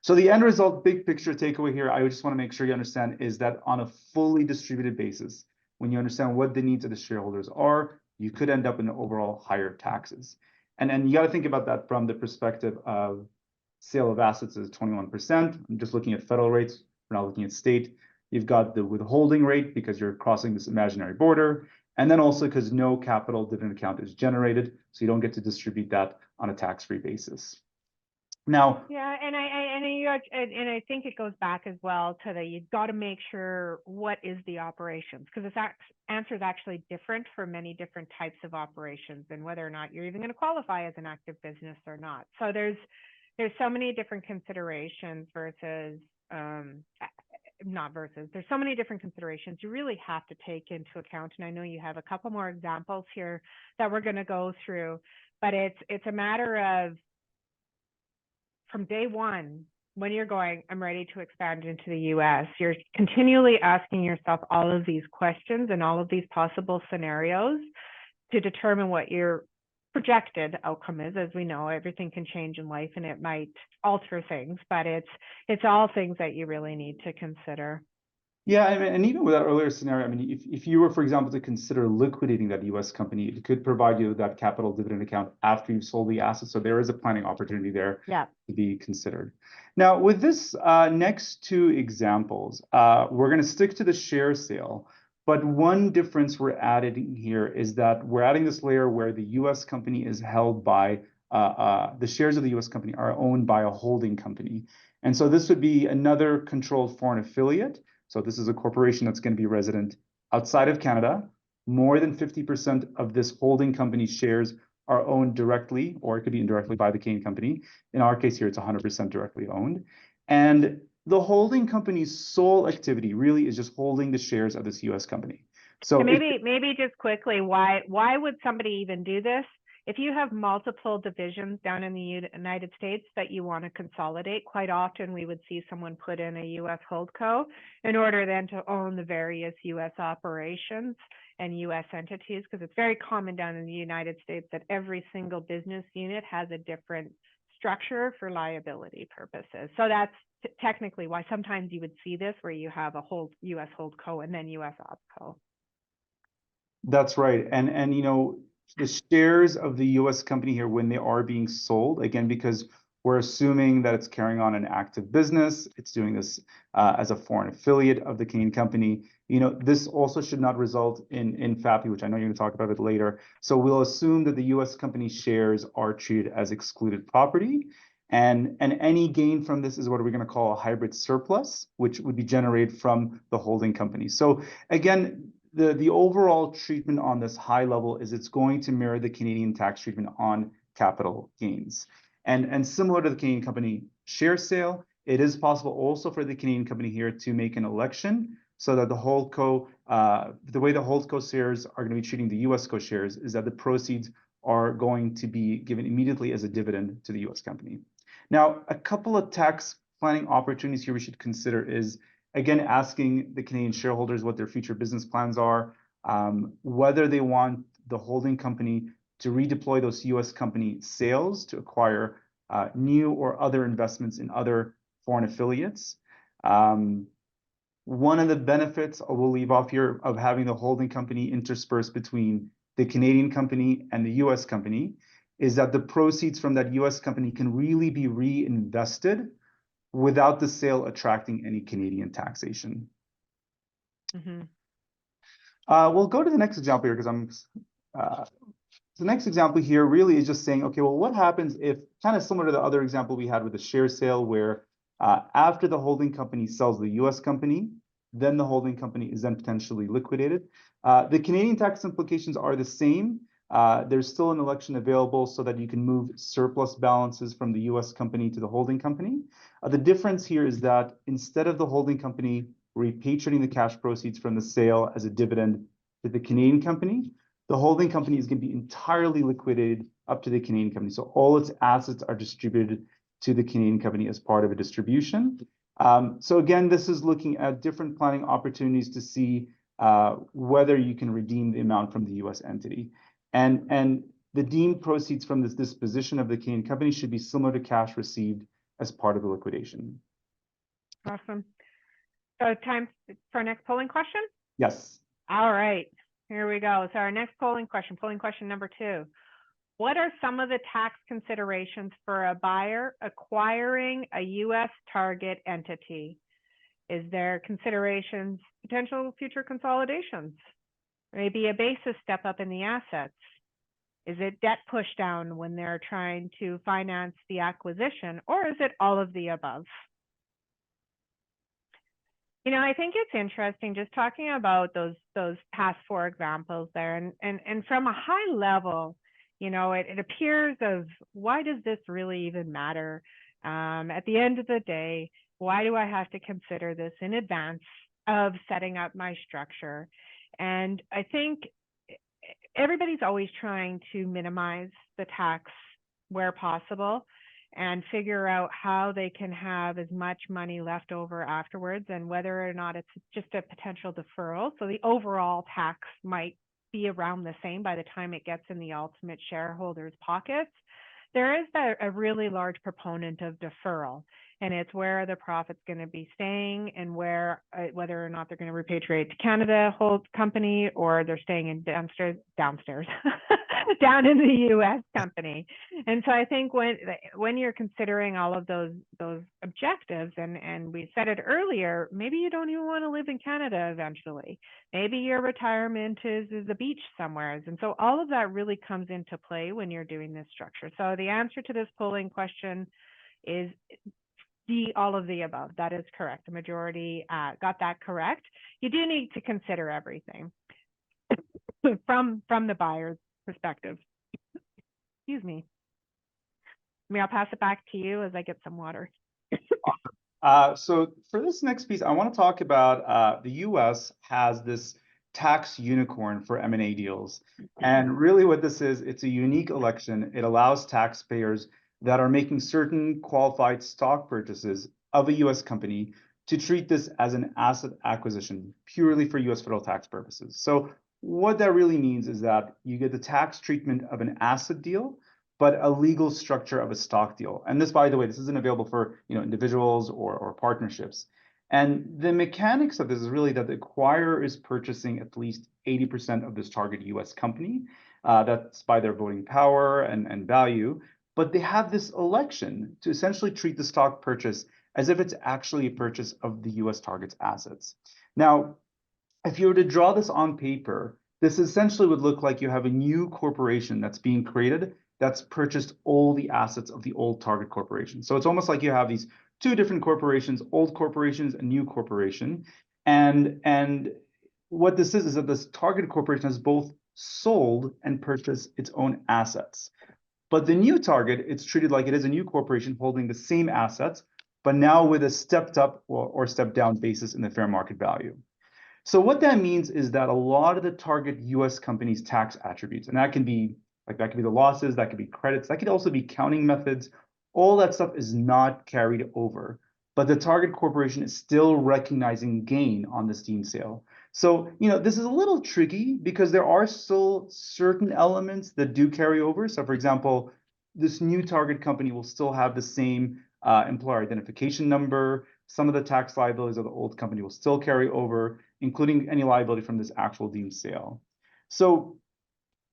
So the end result, big picture takeaway here, I just want to make sure you understand, is that on a fully distributed basis, when you understand what the needs of the shareholders are, you could end up in overall higher taxes. And you got to think about that from the perspective of sale of assets is 21%. I'm just looking at federal rates. We're not looking at state. You've got the withholding rate because you're crossing this imaginary border. And then also because no capital dividend account is generated, so you don't get to distribute that on a tax-free basis. Now, yeah, and I think it goes back as well to you've got to make sure what is the operations, because this answer is actually different for many different types of operations and whether or not you're even going to qualify as an active business or not. So there's so many different considerations there's so many different considerations you really have to take into account. And I know you have a couple more examples here that we're going to go through, but it's a matter of, from day one, when you're going, I'm ready to expand into the US, you're continually asking yourself all of these questions and all of these possible scenarios to determine what your projected outcome is. As we know, everything can change in life and it might alter things, but it's all things that you really need to consider. Yeah, and even with that earlier scenario, I mean, if you were, for example, to consider liquidating that US company, it could provide you that capital dividend account after you've sold the assets. So there is a planning opportunity there to be considered. Now, with this next two examples, we're going to stick to the share sale. But one difference we're adding here is that we're adding this layer where the US company is held by, the shares of the US company are owned by a holding company. And so this would be another controlled foreign affiliate. So this is a corporation that's going to be resident outside of Canada. More than 50% of this holding company's shares are owned directly, or it could be indirectly, by the Canadian company. In our case here, it's 100% directly owned. And the holding company's sole activity really is just holding the shares of this US company. So maybe just quickly, why would somebody even do this? If you have multiple divisions down in the United States that you want to consolidate, quite often we would see someone put in a U.S. holdco in order then to own the various U.S. operations and U.S. entities, because it's very common down in the United States that every single business unit has a different structure for liability purposes. So that's technically why sometimes you would see this where you have a whole U.S. holdco and then U.S. opco. That's right. And you know, the shares of the US company here, when they are being sold, again, because we're assuming that it's carrying on an active business, it's doing this as a foreign affiliate of the Canadian company. You know, this also should not result in FAPI, which I know you're going to talk about it later. So we'll assume that the US company shares are treated as excluded property. And any gain from this is what we're going to call a hybrid surplus, which would be generated from the holding company. So again, the overall treatment on this high level is it's going to mirror the Canadian tax treatment on capital gains. And similar to the Canadian company share sale, it is possible also for the Canadian company here to make an election so that the holdco, the way the holdco shares are going to be treating the US co shares is that the proceeds are going to be given immediately as a dividend to the US company. Now, a couple of tax planning opportunities here we should consider is, again, asking the Canadian shareholders what their future business plans are, whether they want the holding company to redeploy those US company sales to acquire new or other investments in other foreign affiliates. One of the benefits we'll leave off here of having the holding company interspersed between the Canadian company and the US company is that the proceeds from that US company can really be reinvested without the sale attracting any Canadian taxation. Mm-hmm. We'll go to the next example here because the next example here really is just saying, okay, well, what happens if, kind of similar to the other example we had with the share sale, where after the holding company sells the US company, then the holding company is then potentially liquidated. The Canadian tax implications are the same. There's still an election available so that you can move surplus balances from the US company to the holding company. The difference here is that instead of the holding company repatriating the cash proceeds from the sale as a dividend to the Canadian company, the holding company is going to be entirely liquidated up to the Canadian company. So all its assets are distributed to the Canadian company as part of a distribution. So again, this is looking at different planning opportunities to see whether you can redeem the amount from the US entity. And the deemed proceeds from this disposition of the Canadian company should be similar to cash received as part of the liquidation. Awesome. So time for our next polling question? Yes. All right, here we go. So our next polling question number 2. What are some of the tax considerations for a buyer acquiring a U.S. target entity? Is there considerations, potential future consolidations? Maybe a basis step up in the assets? Is it debt push down when they're trying to finance the acquisition, or is it all of the above? You know, I think it's interesting just talking about those past 4 examples there, and from a high level, you know, it appears of why does this really even matter? At the end of the day, why do I have to consider this in advance of setting up my structure? And I think everybody's always trying to minimize the tax where possible and figure out how they can have as much money left over afterwards, and whether or not it's just a potential deferral. So the overall tax might be around the same by the time it gets in the ultimate shareholders' pockets. There is a really large proponent of deferral, and it's where the profit's going to be staying, and where whether or not they're going to repatriate to Canada, hold company, or they're staying in downstairs down in the U.S. company. And so I think when you're considering all of those objectives, and we said it earlier, maybe you don't even want to live in Canada eventually. Maybe your retirement is a beach somewhere. And so all of that really comes into play when you're doing this structure. So the answer to this polling question is D, all of the above. That is correct. The majority got that correct. You do need to consider everything from the buyer's perspective. Excuse me. Namir, I'll pass it back to you as I get some water. So for this next piece, I want to talk about the U.S. has this tax unicorn for M&A deals. And really what this is, it's a unique election. It allows taxpayers that are making certain qualified stock purchases of a US company to treat this as an asset acquisition purely for US federal tax purposes. So what that really means is that you get the tax treatment of an asset deal, but a legal structure of a stock deal. And this, by the way, this isn't available for individuals or partnerships. And the mechanics of this is really that the acquirer is purchasing at least 80% of this target US company. That's by their voting power and value. But they have this election to essentially treat the stock purchase as if it's actually a purchase of the US target's assets. Now, if you were to draw this on paper, this essentially would look like you have a new corporation that's being created that's purchased all the assets of the old target corporation. So it's almost like you have these two different corporations, old corporations, a new corporation. And what this is that this target corporation has both sold and purchased its own assets. But the new target, it's treated like it is a new corporation holding the same assets, but now with a stepped up or stepped down basis in the fair market value. So what that means is that a lot of the target US companies' tax attributes, and that can be the losses, that could be credits, that could also be counting methods, all that stuff is not carried over. But the target corporation is still recognizing gain on this deemed sale. So, this is a little tricky because there are still certain elements that do carry over. So, for example, this new target company will still have the same employer identification number. Some of the tax liabilities of the old company will still carry over, including any liability from this actual deemed sale. So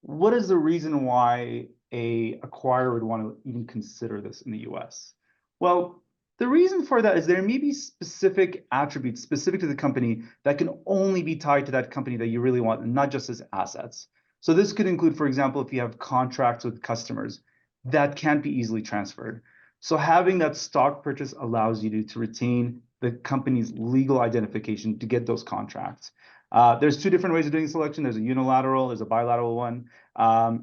what is the reason why a acquirer would want to even consider this in the US? Well, the reason for that is there may be specific attributes specific to the company that can only be tied to that company that you really want, and not just as assets. So this could include, for example, if you have contracts with customers that can't be easily transferred. So having that stock purchase allows you to retain the company's legal identification to get those contracts. There's two different ways of doing selection. There's a unilateral, there's a bilateral one.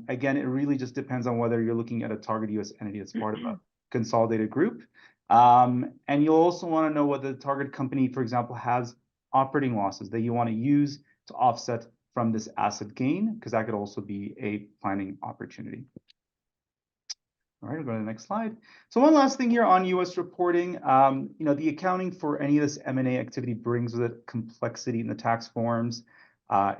Again, it really just depends on whether you're looking at a target US entity that's part of a consolidated group. And you'll also want to know whether the target company, for example, has operating losses that you want to use to offset from this asset gain, because that could also be a planning opportunity. All right, we'll go to the next slide. So one last thing here on US reporting, the accounting for any of this M&A activity brings with it complexity in the tax forms.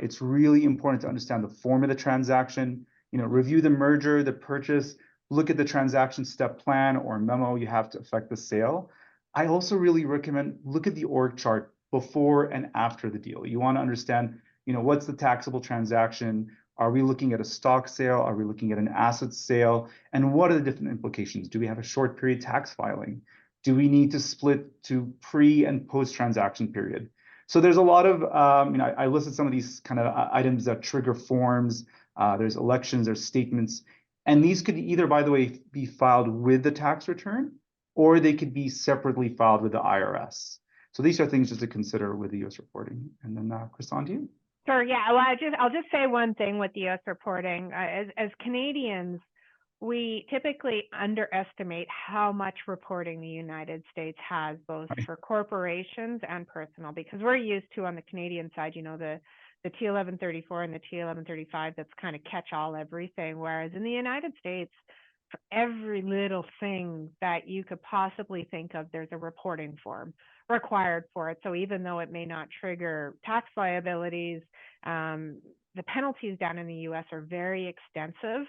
It's really important to understand the form of the transaction, review the merger, the purchase, look at the transaction step plan or memo you have to affect the sale. I also really recommend look at the org chart before and after the deal. You want to understand, what's the taxable transaction? Are we looking at a stock sale? Are we looking at an asset sale? And what are the different implications? Do we have a short period tax filing? Do we need to split to pre and post transaction period? So there's a lot of, I listed some of these kind of items that trigger forms. There's elections, there's statements. And these could either, by the way, be filed with the tax return, or they could be separately filed with the IRS. So these are things just to consider with the US reporting. And then Krista, on to you. Sure. Yeah. Well, I'll just say one thing with the US reporting. As Canadians, we typically underestimate how much reporting the United States has, both for corporations and personal, because we're used to, on the Canadian side, the T1134 and the T1135, that's kind of catch all everything. Whereas in the United States, for every little thing that you could possibly think of, there's a reporting form required for it. So even though it may not trigger tax liabilities, the penalties down in the US are very extensive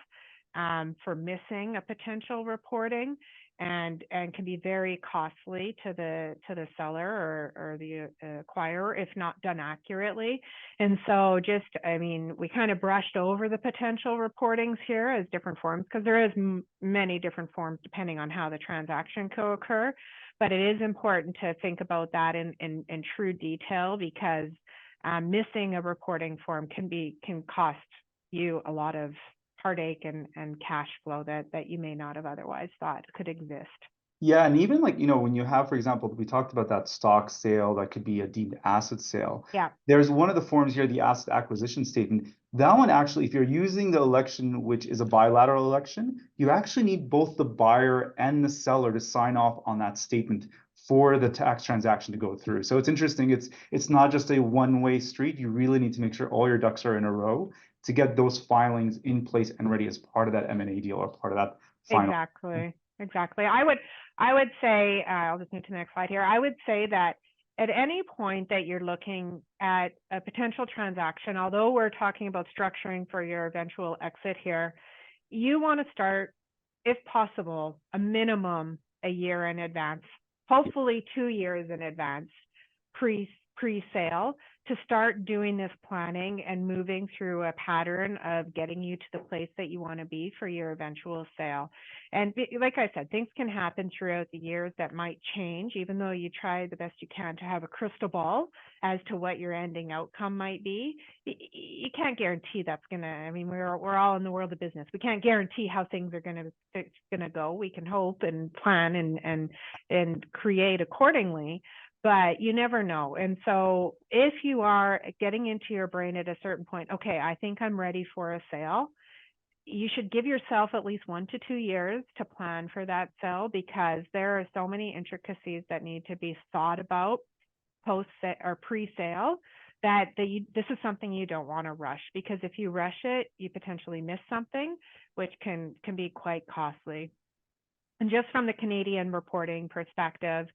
for missing a potential reporting, and can be very costly to the seller or the acquirer if not done accurately. And so we kind of brushed over the potential reportings here as different forms, because there is many different forms depending on how the transaction could occur. But it is important to think about that in true detail, because missing a reporting form can cost you a lot of heartache and cash flow that you may not have otherwise thought could exist. Yeah, and even when you have, for example, we talked about that stock sale, that could be a deemed asset sale. Yeah. There's one of the forms here, the asset acquisition statement. That one actually, if you're using the election, which is a bilateral election, you actually need both the buyer and the seller to sign off on that statement for the tax transaction to go through. So it's interesting. It's not just a one-way street. You really need to make sure all your ducks are in a row to get those filings in place and ready as part of that M&A deal or part of that final. Exactly. I would say, I'll just move to the next slide here. I would say that at any point that you're looking at a potential transaction, although we're talking about structuring for your eventual exit here, you want to start, if possible, a minimum a year in advance, hopefully 2 years in advance, pre-sale, to start doing this planning and moving through a pattern of getting you to the place that you want to be for your eventual sale. And like I said, things can happen throughout the years that might change, even though you try the best you can to have a crystal ball as to what your ending outcome might be. You can't guarantee that's gonna, I mean, we're all in the world of business. We can't guarantee how things are gonna go. We can hope and plan and create accordingly, but you never know. And so if you are getting into your brain at a certain point, okay, I think I'm ready for a sale, you should give yourself at least 1 to 2 years to plan for that sale, because there are so many intricacies that need to be thought about post or pre-sale that this is something you don't want to rush, because if you rush it, you potentially miss something, which can be quite costly. And just from the Canadian reporting perspective,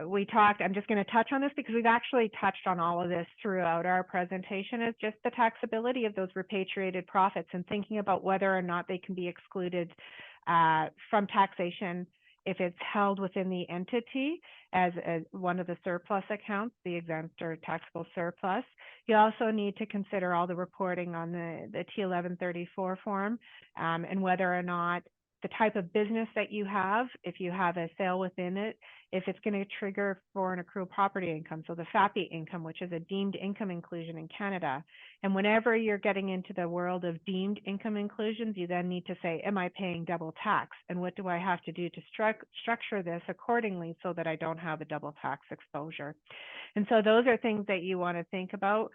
we talked, I'm just going to touch on this because we've actually touched on all of this throughout our presentation, is just the taxability of those repatriated profits and thinking about whether or not they can be excluded from taxation if it's held within the entity as one of the surplus accounts, the exempt or taxable surplus. You also need to consider all the reporting on the T1134 form and whether or not the type of business that you have, if you have a sale within it, if it's going to trigger foreign accrual property income, so the FAPI income, which is a deemed income inclusion in Canada. And whenever you're getting into the world of deemed income inclusions, you then need to say, am I paying double tax? And what do I have to do to structure this accordingly so that I don't have a double tax exposure? And so those are things that you want to think about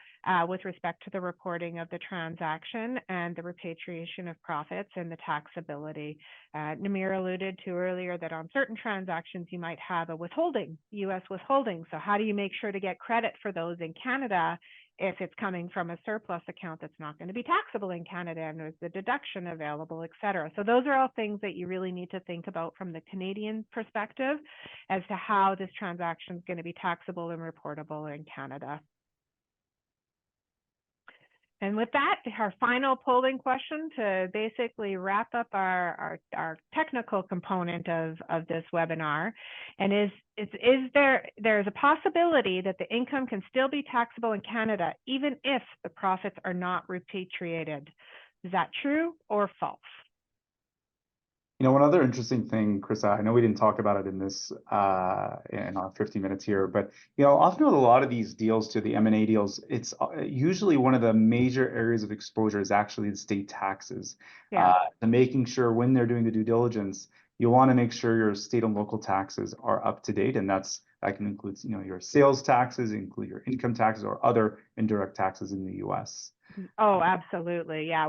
with respect to the reporting of the transaction and the repatriation of profits and the taxability. Namir alluded to earlier that on certain transactions, you might have a withholding, U.S. withholding. So how do you make sure to get credit for those in Canada if it's coming from a surplus account that's not going to be taxable in Canada, and there's the deduction available, et cetera. So those are all things that you really need to think about from the Canadian perspective as to how this transaction is going to be taxable and reportable in Canada. And with that, our final polling question to basically wrap up our technical component of this webinar, and there's a possibility that the income can still be taxable in Canada even if the profits are not repatriated. Is that true or false? You know, one other interesting thing, Krista, I know we didn't talk about it in this in our 50 minutes here, but you know, often with a lot of these deals to the M&A deals, it's usually one of the major areas of exposure is actually the state taxes. Yeah. And making sure when they're doing the due diligence, you want to make sure your state and local taxes are up to date, and that can include, you know, your sales taxes, include your income taxes or other indirect taxes in the U.S. Oh, absolutely. Yeah,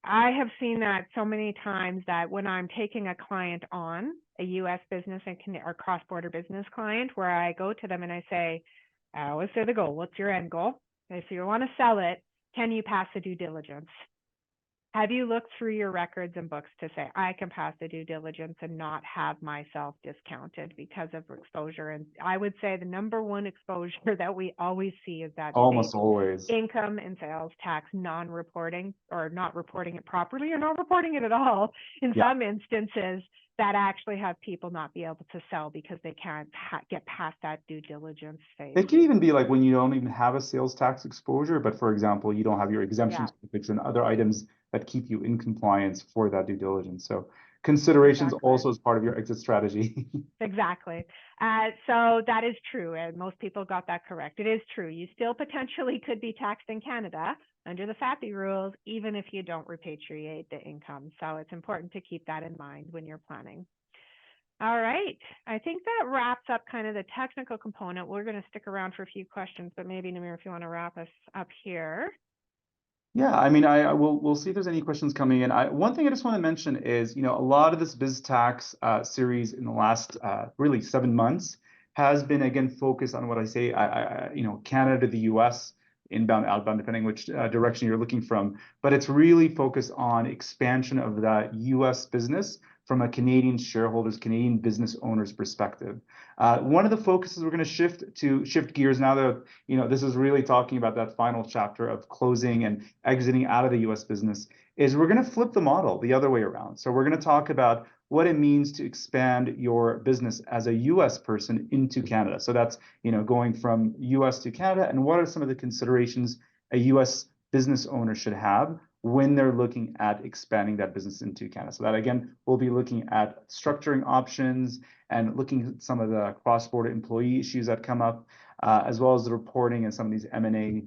I have seen that so many times that when I'm taking a client on, a U.S. business or cross-border business client, where I go to them and I say, what's the goal? What's your end goal? If you want to sell it, can you pass the due diligence? Have you looked through your records and books to say, I can pass the due diligence and not have myself discounted because of exposure? And I would say the number one exposure that we always see is that almost always income and sales tax non-reporting, or not reporting it properly, or not reporting it at all. In some instances, that actually have people not be able to sell because they can't get past that due diligence phase. It can even be like when you don't even have a sales tax exposure, but for example, you don't have your exemption certificates and other items that keep you in compliance for that due diligence. So considerations also as part of your exit strategy. Exactly. So that is true, and most people got that correct. It is true. You still potentially could be taxed in Canada under the FAPI rules, even if you don't repatriate the income. So it's important to keep that in mind when you're planning. All right. I think that wraps up kind of the technical component. We're going to stick around for a few questions, but maybe, Namir, if you want to wrap us up here. Yeah, I mean, we'll see if there's any questions coming in. One thing I just want to mention is, a lot of this BizTax series in the last really 7 months has been again focused on what I say, Canada to the U.S. inbound, outbound, depending which direction you're looking from. But it's really focused on expansion of that U.S. business from a Canadian shareholders, Canadian business owners perspective. One of the focuses we're going to shift gears now that this is really talking about that final chapter of closing and exiting out of the US business, is we're going to flip the model the other way around. So we're going to talk about what it means to expand your business as a US person into Canada. So that's, going from US to Canada, and what are some of the considerations a US business owner should have when they're looking at expanding that business into Canada. So that again, we'll be looking at structuring options and looking at some of the cross-border employee issues that come up, as well as the reporting and some of these M&A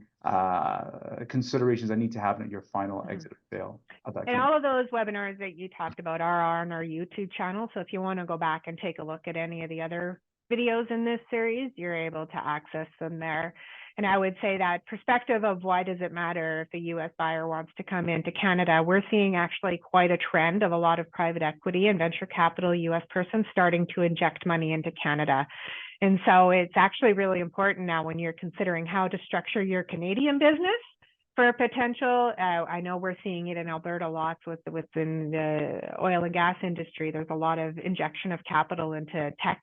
considerations that need to happen at your final exit or sale of that And company. all of those webinars that you talked about are on our YouTube channel. So if you want to go back and take a look at any of the other videos in this series, you're able to access them there. And I would say that perspective of why does it matter if a US buyer wants to come into Canada, we're seeing actually quite a trend of a lot of private equity and venture capital US persons starting to inject money into Canada. And so it's actually really important now when you're considering how to structure your Canadian business for a potential. I know we're seeing it in Alberta lots within the oil and gas industry. There's a lot of injection of capital into tech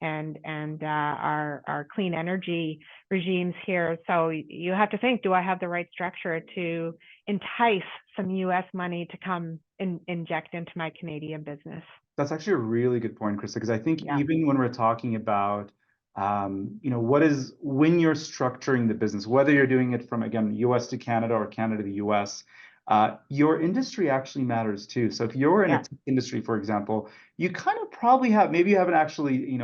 and our clean energy regimes here. So you have to think, do I have the right structure to entice some US money to come and inject into my Canadian business? That's actually a really good point, Krista, because I think even when we're talking about, what is when you're structuring the business, whether you're doing it from, again, US to Canada or Canada to the US, your industry actually matters too. So if you're in a tech industry, for example, you kind of probably maybe you haven't actually,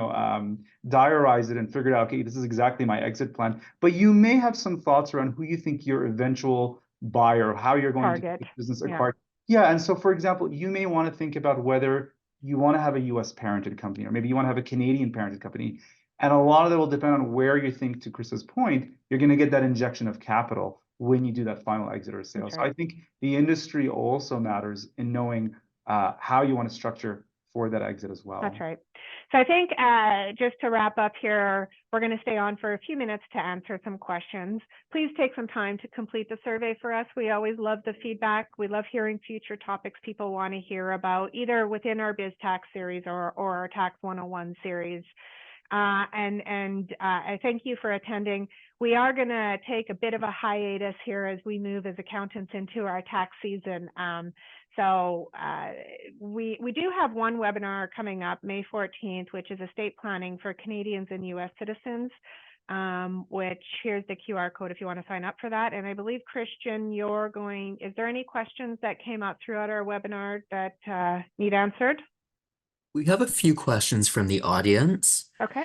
diarized it and figured out, okay, this is exactly my exit plan, but you may have some thoughts around who you think your eventual buyer, how you're going to get business acquired. Yeah, and so for example, you may want to think about whether you want to have a US parented company, or maybe you want to have a Canadian parented company. And a lot of that will depend on where you think, to Krista's point, you're going to get that injection of capital when you do that final exit or sale. So I think the industry also matters in knowing how you want to structure for that exit as well. That's right. So I think just to wrap up here, we're going to stay on for a few minutes to answer some questions. Please take some time to complete the survey for us. We always love the feedback. We love hearing future topics people want to hear about, either within our BizTax series or our Tax 101 series. I thank you for attending. We are going to take a bit of a hiatus here as we move as accountants into our tax season. So we do have one webinar coming up May 14th, which is estate planning for Canadians and US citizens, which here's the QR code if you want to sign up for that. And I believe, Christian, is there any questions that came up throughout our webinar that need answered? We have a few questions from the audience. Okay.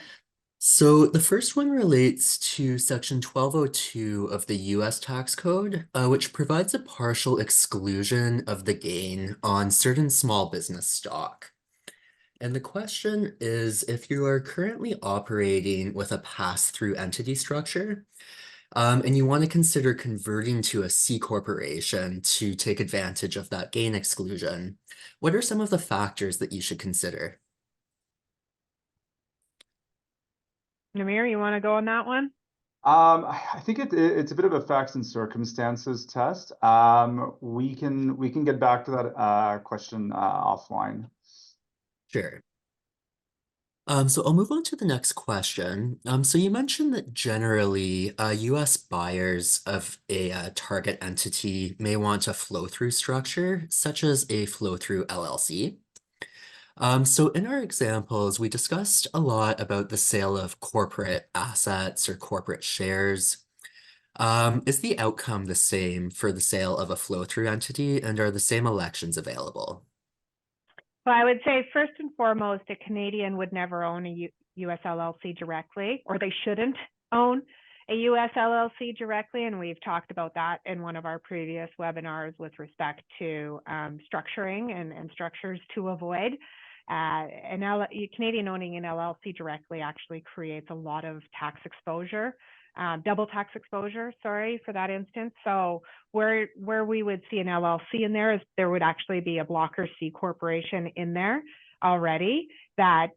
So the first one relates to Section 1202 of the U.S. Tax Code, which provides a partial exclusion of the gain on certain small business stock. And the question is, if you are currently operating with a pass-through entity structure, and you want to consider converting to a C corporation to take advantage of that gain exclusion, what are some of the factors that you should consider? Namir, you want to go on that one? I think it's a bit of a facts and circumstances test. We can get back to that question offline. Sure. So I'll move on to the next question. So you mentioned that generally US buyers of a target entity may want a flow-through structure, such as a flow-through LLC. So in our examples, we discussed a lot about the sale of corporate assets or corporate shares. Is the outcome the same for the sale of a flow-through entity, and are the same elections available? Well, I would say first and foremost, a Canadian would never own a US LLC directly, or they shouldn't own a US LLC directly. And we've talked about that in one of our previous webinars with respect to structuring and structures to avoid. Canadian owning an LLC directly actually creates a lot of tax exposure double tax exposure, sorry, for that instance. So where we would see an LLC in there is there would actually be a blocker C corporation in there already that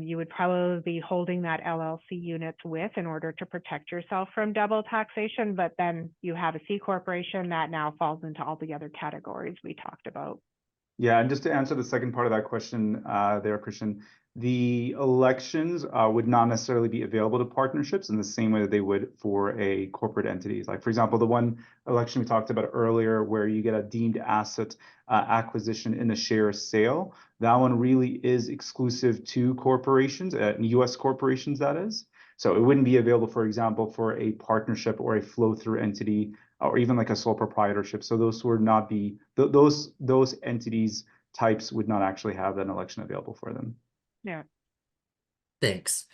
you would probably be holding that LLC units with in order to protect yourself from double taxation. But then you have a C corporation that now falls into all the other categories we talked about. Yeah, and just to answer the second part of that question there, Christian, the elections would not necessarily be available to partnerships in the same way that they would for a corporate entities. Like, for example, the one election we talked about earlier where you get a deemed asset acquisition in a share sale, that one really is exclusive to corporations, US corporations, that is. So it wouldn't be available, for example, for a partnership or a flow-through entity or even like a sole proprietorship. So those would not be, those entities types would not actually have an election available for them. Yeah. Thanks.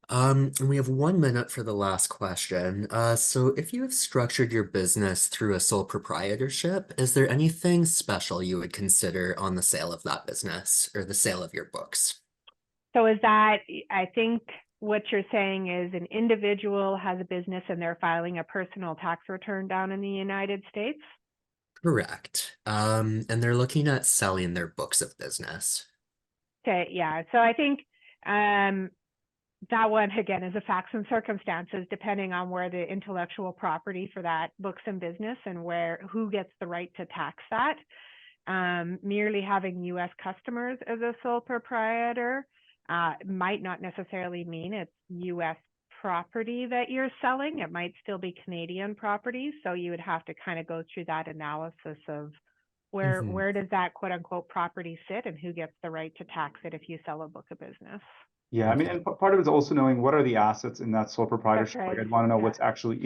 And we have 1 minute for the last question. So if you have structured your business through a sole proprietorship, is there anything special you would consider on the sale of that business or the sale of your books? So is that, I think what you're saying is an individual has a business and they're filing a personal tax return down in the United States? Correct. And they're looking at selling their books of business. Okay, yeah. So I think that one, again, is a facts and circumstances depending on where the intellectual property for that books and business and who gets the right to tax that. Merely having U.S. customers as a sole proprietor might not necessarily mean it's U.S. property that you're selling. It might still be Canadian property. So you would have to kind of go through that analysis of where does that quote unquote property sit and who gets the right to tax it if you sell a book of business. Yeah, I mean, and part of it is also knowing what are the assets in that sole proprietorship. Right. Like, I'd want to know what's actually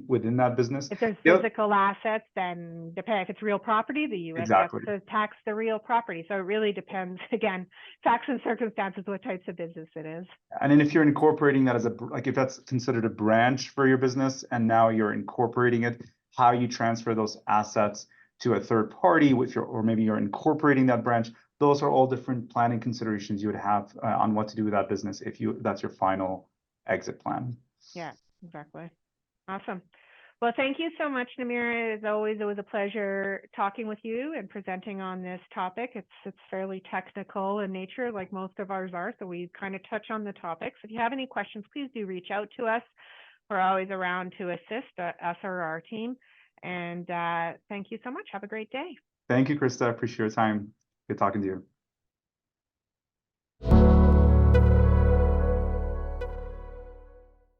within that business. If there's physical assets, then if it's real property, the U.S. Exactly. has to tax the real property. So it really depends, again, facts and circumstances, what types of business it is. And then if you're incorporating that as if that's considered a branch for your business and now you're incorporating it, how you transfer those assets to a third party or maybe you're incorporating that branch. Those are all different planning considerations you would have on what to do with that business if that's your final exit plan. Yeah, exactly. Awesome. Well, thank you so much, Namir. As always, it was a pleasure talking with you and presenting on this topic. It's fairly technical in nature, like most of ours are, so we kind of touch on the topics. If you have any questions, please do reach out to us. We're always around to assist us or our team. And thank you so much. Have a great day. Thank you, Krista. I appreciate your time. Good talking to you.